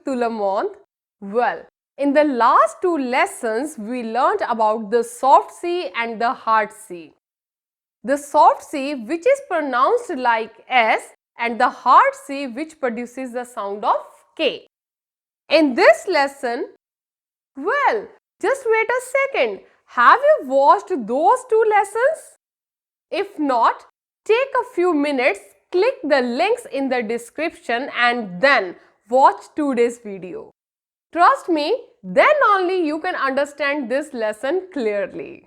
tout le monde. Well, in the last two lessons, we learned about the soft C and the hard C. The soft C, which is pronounced like S, and the hard C, which produces the sound of K. In this lesson, well, just wait a second. Have you watched those two lessons? If not, take a few minutes, click the links in the description and then watch today's video. Trust me, then only you can understand this lesson clearly.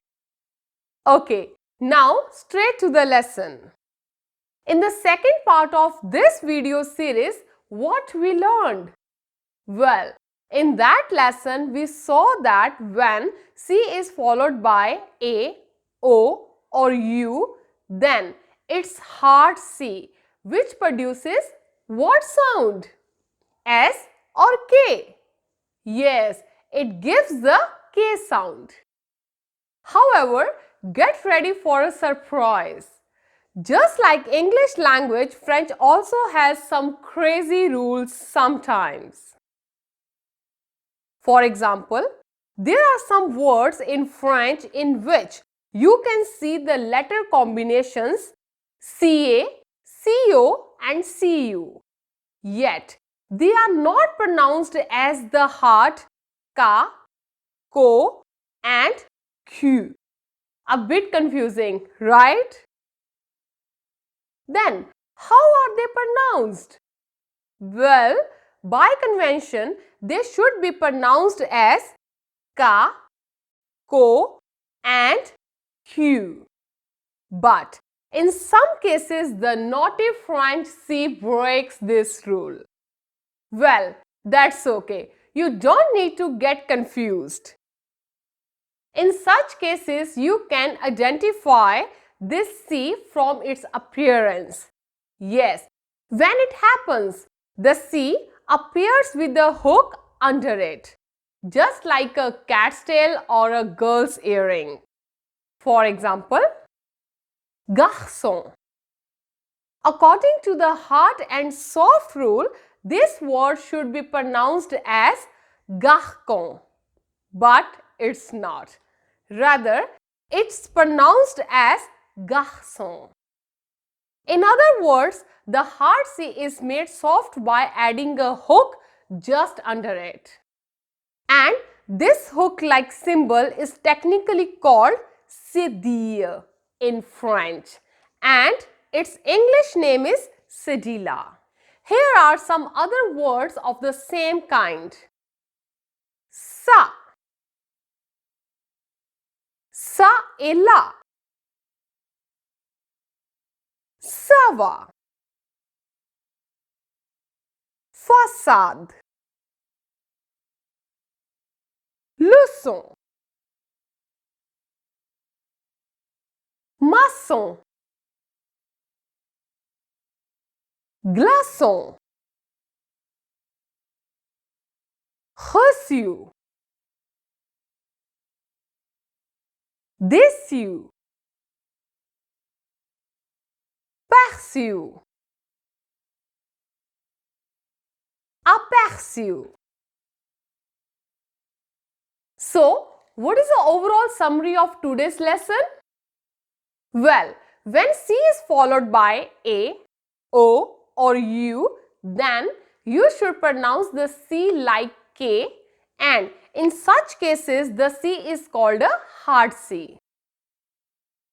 Okay, now straight to the lesson. In the second part of this video series, what we learned? Well, in that lesson, we saw that when C is followed by A, O or U, then it's hard C, which produces what sound? S or K? Yes, it gives the K sound. However, get ready for a surprise. Just like English language, French also has some crazy rules sometimes. For example, there are some words in French in which you can see the letter combinations CA, CO and CU. Yet, they are not pronounced as the hard Ka, Ko and Q. A bit confusing, right? Then, how are they pronounced? Well, by convention, they should be pronounced as Ka, Ko and Q. But in some cases, the naughty French C breaks this rule. Well, that's okay. You don't need to get confused. In such cases, you can identify this C from its appearance. Yes, when it happens, the C appears with the hook under it, just like a cat's tail or a girl's earring. For example, garçon. According to the hard and soft rule, this word should be pronounced as garçon, but it's not. Rather, it's pronounced as garçon. In other words, the hard C is made soft by adding a hook just under it. And this hook-like symbol is technically called Cédille in French, and its English name is Cedille. Here are some other words of the same kind. Ça. Ça est là. Ça va. Façade. Leçon. Maçon. Glaçon. Reçu. Déçu. Perçu. Aperçu. So, what is the overall summary of today's lesson? Well, when C is followed by A, O or U, then you should pronounce the C like K, and in such cases the C is called a hard C.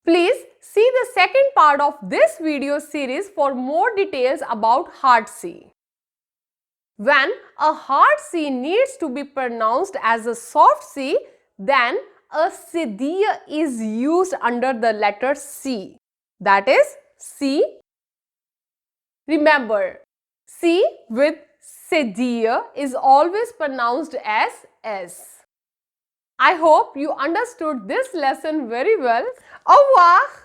Please see the second part of this video series for more details about hard C. When a hard C needs to be pronounced as a soft C, then a cédille is used under the letter C. That is C. Remember, C with cédille is always pronounced as S. I hope you understood this lesson very well. Au revoir!